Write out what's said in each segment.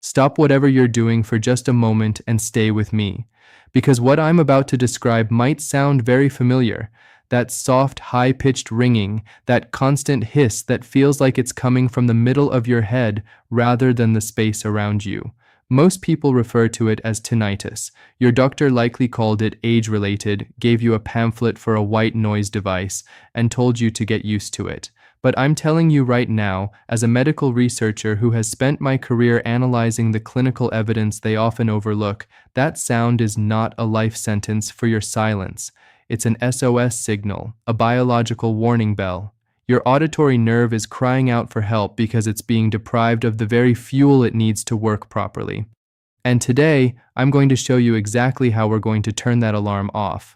Stop whatever you're doing for just a moment and stay with me, because what I'm about to describe might sound very familiar. That soft, high-pitched ringing, that constant hiss that feels like it's coming from the middle of your head rather than the space around you. Most people refer to it as tinnitus. Your doctor likely called it age-related, gave you a pamphlet for a white noise device, and told you to get used to it. But I'm telling you right now, as a medical researcher who has spent my career analyzing the clinical evidence they often overlook, that sound is not a life sentence for your silence. It's an SOS signal, a biological warning bell. Your auditory nerve is crying out for help because it's being deprived of the very fuel it needs to work properly. And today, I'm going to show you exactly how we're going to turn that alarm off.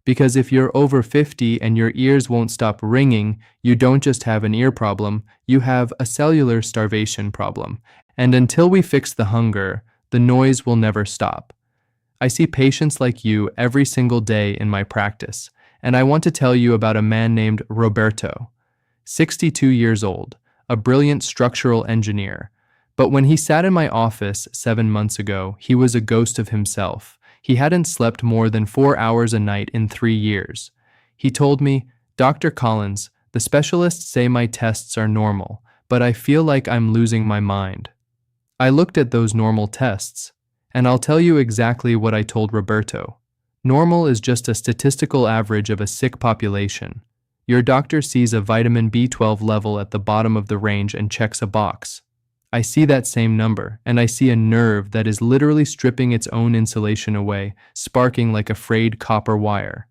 Because if you're over 50 and your ears won't stop ringing, you don't just have an ear problem, you have a cellular starvation problem. And until we fix the hunger, the noise will never stop. I see patients like you every single day in my practice, and I want to tell you about a man named Roberto, 62 years old, a brilliant structural engineer. But when he sat in my office 7 months ago, he was a ghost of himself. He hadn't slept more than 4 hours a night in 3 years. He told me, "Dr. Collins, the specialists say my tests are normal, but I feel like I'm losing my mind." I looked at those normal tests, and I'll tell you exactly what I told Roberto. Normal is just a statistical average of a sick population. Your doctor sees a vitamin B12 level at the bottom of the range and checks a box. I see that same number, and I see a nerve that is literally stripping its own insulation away, sparking like a frayed copper wire.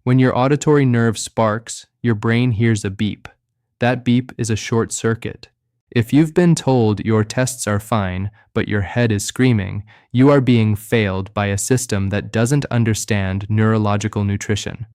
When your auditory nerve sparks, your brain hears a beep. That beep is a short circuit. If you've been told your tests are fine, but your head is screaming, you are being failed by a system that doesn't understand neurological nutrition.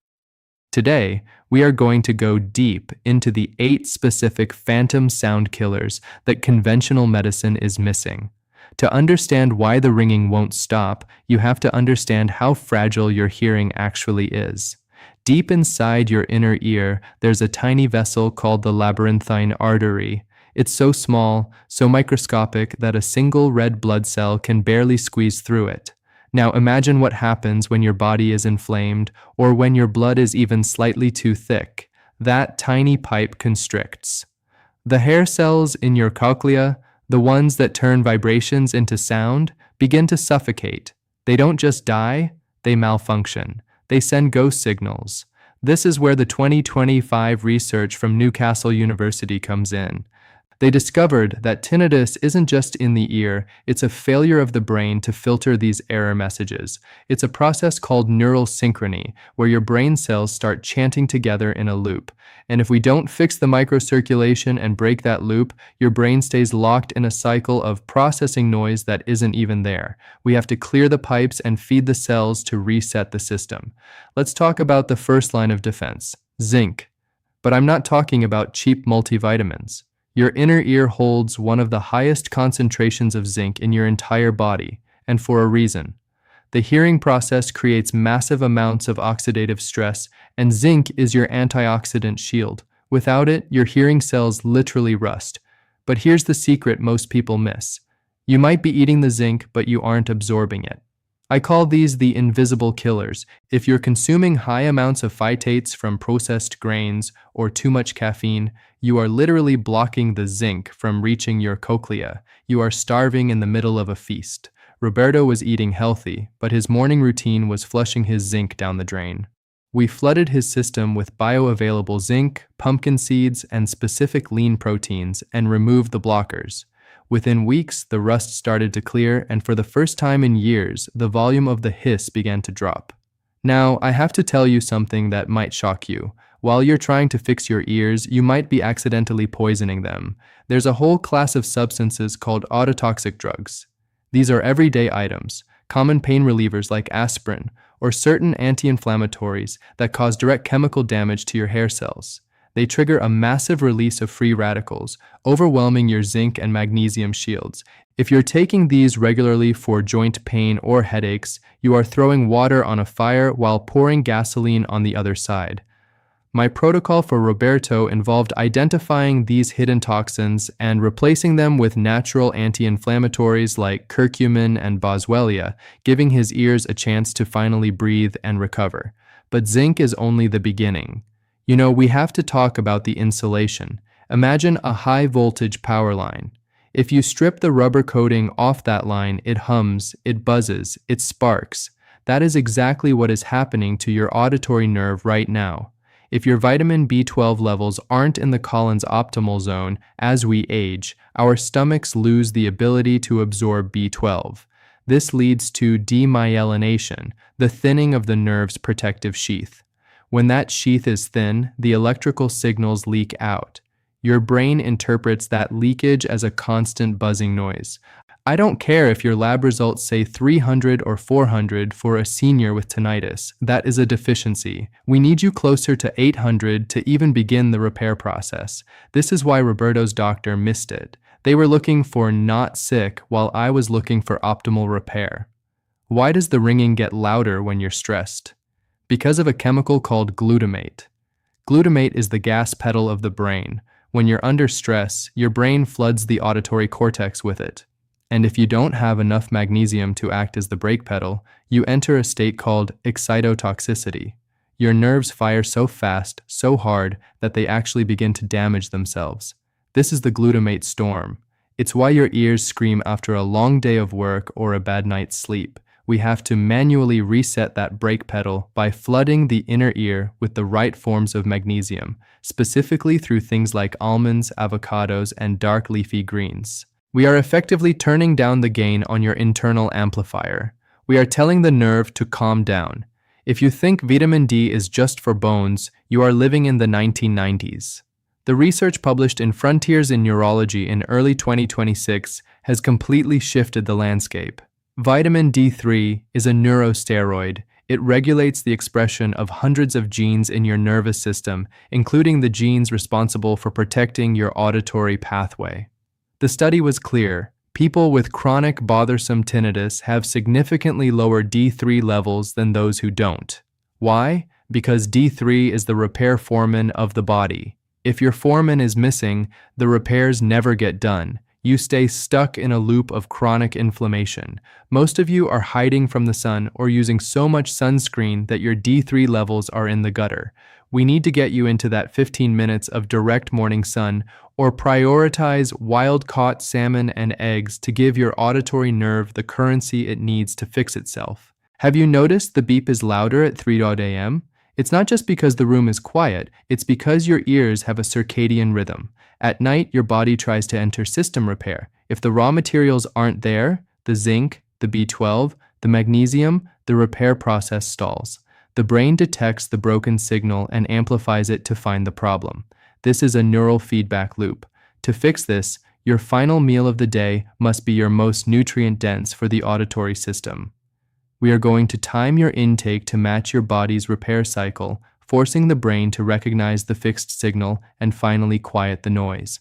Today, we are going to go deep into the 8 specific phantom sound killers that conventional medicine is missing. To understand why the ringing won't stop, you have to understand how fragile your hearing actually is. Deep inside your inner ear, there's a tiny vessel called the labyrinthine artery. It's so small, so microscopic that a single red blood cell can barely squeeze through it. Now imagine what happens when your body is inflamed or when your blood is even slightly too thick. That tiny pipe constricts. The hair cells in your cochlea, the ones that turn vibrations into sound, begin to suffocate. They don't just die, they malfunction. They send ghost signals. This is where the 2025 research from Newcastle University comes in. They discovered that tinnitus isn't just in the ear, it's a failure of the brain to filter these error messages. It's a process called neural synchrony, where your brain cells start chanting together in a loop. And if we don't fix the microcirculation and break that loop, your brain stays locked in a cycle of processing noise that isn't even there. We have to clear the pipes and feed the cells to reset the system. Let's talk about the first line of defense, zinc. But I'm not talking about cheap multivitamins. Your inner ear holds one of the highest concentrations of zinc in your entire body, and for a reason. The hearing process creates massive amounts of oxidative stress, and zinc is your antioxidant shield. Without it, your hearing cells literally rust. But here's the secret most people miss. You might be eating the zinc, but you aren't absorbing it. I call these the invisible killers. If you're consuming high amounts of phytates from processed grains or too much caffeine, you are literally blocking the zinc from reaching your cochlea. You are starving in the middle of a feast. Roberto was eating healthy, but his morning routine was flushing his zinc down the drain. We flooded his system with bioavailable zinc, pumpkin seeds, and specific lean proteins and removed the blockers. Within weeks, the rust started to clear, and for the first time in years, the volume of the hiss began to drop. Now, I have to tell you something that might shock you. While you're trying to fix your ears, you might be accidentally poisoning them. There's a whole class of substances called autotoxic drugs. These are everyday items, common pain relievers like aspirin, or certain anti-inflammatories that cause direct chemical damage to your hair cells. They trigger a massive release of free radicals, overwhelming your zinc and magnesium shields. If you're taking these regularly for joint pain or headaches, you are throwing water on a fire while pouring gasoline on the other side. My protocol for Roberto involved identifying these hidden toxins and replacing them with natural anti-inflammatories like curcumin and boswellia, giving his ears a chance to finally breathe and recover. But zinc is only the beginning. We have to talk about the insulation. Imagine a high-voltage power line. If you strip the rubber coating off that line, it hums, it buzzes, it sparks. That is exactly what is happening to your auditory nerve right now. If your vitamin B12 levels aren't in the Collins optimal zone as we age, our stomachs lose the ability to absorb B12. This leads to demyelination, the thinning of the nerve's protective sheath. When that sheath is thin, the electrical signals leak out. Your brain interprets that leakage as a constant buzzing noise. I don't care if your lab results say 300 or 400 for a senior with tinnitus. That is a deficiency. We need you closer to 800 to even begin the repair process. This is why Roberto's doctor missed it. They were looking for not sick while I was looking for optimal repair. Why does the ringing get louder when you're stressed? Because of a chemical called glutamate. Glutamate is the gas pedal of the brain. When you're under stress, your brain floods the auditory cortex with it. And if you don't have enough magnesium to act as the brake pedal, you enter a state called excitotoxicity. Your nerves fire so fast, so hard, that they actually begin to damage themselves. This is the glutamate storm. It's why your ears scream after a long day of work or a bad night's sleep. We have to manually reset that brake pedal by flooding the inner ear with the right forms of magnesium, specifically through things like almonds, avocados, and dark leafy greens. We are effectively turning down the gain on your internal amplifier. We are telling the nerve to calm down. If you think vitamin D is just for bones, you are living in the 1990s. The research published in Frontiers in Neurology in early 2026 has completely shifted the landscape. Vitamin D3 is a neurosteroid. It regulates the expression of hundreds of genes in your nervous system, including the genes responsible for protecting your auditory pathway. The study was clear. People with chronic bothersome tinnitus have significantly lower D3 levels than those who don't. Why? Because D3 is the repair foreman of the body. If your foreman is missing, the repairs never get done. You stay stuck in a loop of chronic inflammation. Most of you are hiding from the sun or using so much sunscreen that your D3 levels are in the gutter. We need to get you into that 15 minutes of direct morning sun, or prioritize wild-caught salmon and eggs to give your auditory nerve the currency it needs to fix itself. Have you noticed the beep is louder at 3 a.m.? It's not just because the room is quiet, it's because your ears have a circadian rhythm. At night, your body tries to enter system repair. If the raw materials aren't there, the zinc, the B12, the magnesium, the repair process stalls. The brain detects the broken signal and amplifies it to find the problem. This is a neural feedback loop. To fix this, your final meal of the day must be your most nutrient-dense for the auditory system. We are going to time your intake to match your body's repair cycle, forcing the brain to recognize the fixed signal and finally quiet the noise.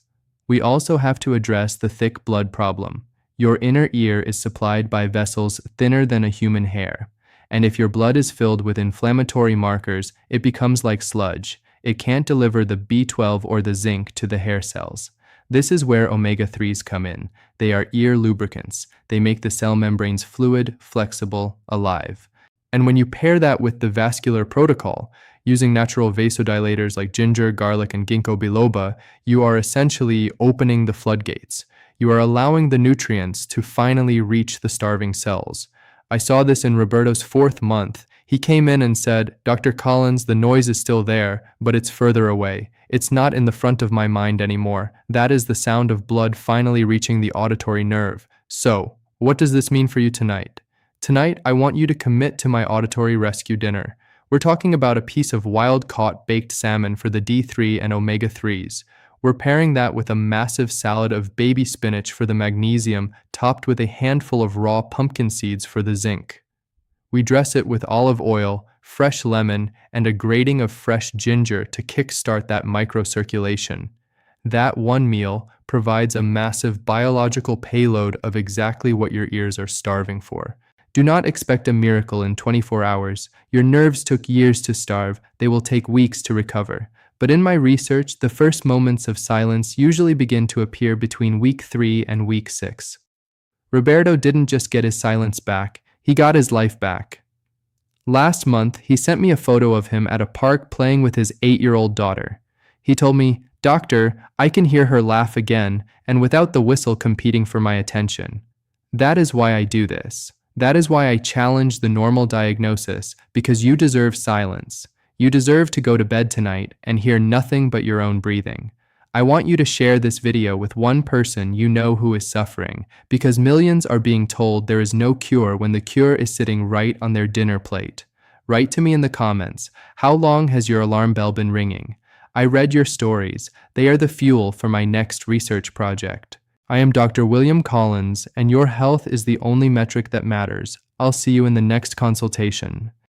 We also have to address the thick blood problem. Your inner ear is supplied by vessels thinner than a human hair. And if your blood is filled with inflammatory markers, it becomes like sludge. It can't deliver the B12 or the zinc to the hair cells. This is where omega-3s come in. They are ear lubricants. They make the cell membranes fluid, flexible, alive. And when you pair that with the vascular protocol, using natural vasodilators like ginger, garlic, and ginkgo biloba, you are essentially opening the floodgates. You are allowing the nutrients to finally reach the starving cells. I saw this in Roberto's 4th month. He came in and said, "Dr. Collins, the noise is still there, but it's further away. It's not in the front of my mind anymore. That is the sound of blood finally reaching the auditory nerve." So, what does this mean for you tonight? Tonight, I want you to commit to my auditory rescue dinner. We're talking about a piece of wild-caught baked salmon for the D3 and omega-3s. We're pairing that with a massive salad of baby spinach for the magnesium, topped with a handful of raw pumpkin seeds for the zinc. We dress it with olive oil, fresh lemon, and a grating of fresh ginger to kickstart that microcirculation. That one meal provides a massive biological payload of exactly what your ears are starving for. Do not expect a miracle in 24 hours. Your nerves took years to starve, they will take weeks to recover. But in my research, the first moments of silence usually begin to appear between week 3 and week 6. Roberto didn't just get his silence back, he got his life back. Last month, he sent me a photo of him at a park playing with his 8-year-old daughter. He told me, "Doctor, I can hear her laugh again, and without the whistle competing for my attention." That is why I do this. That is why I challenge the normal diagnosis, because you deserve silence. You deserve to go to bed tonight and hear nothing but your own breathing. I want you to share this video with one person you know who is suffering, because millions are being told there is no cure when the cure is sitting right on their dinner plate. Write to me in the comments, how long has your alarm bell been ringing? I read your stories. They are the fuel for my next research project. I am Dr. William Collins, and your health is the only metric that matters. I'll see you in the next consultation.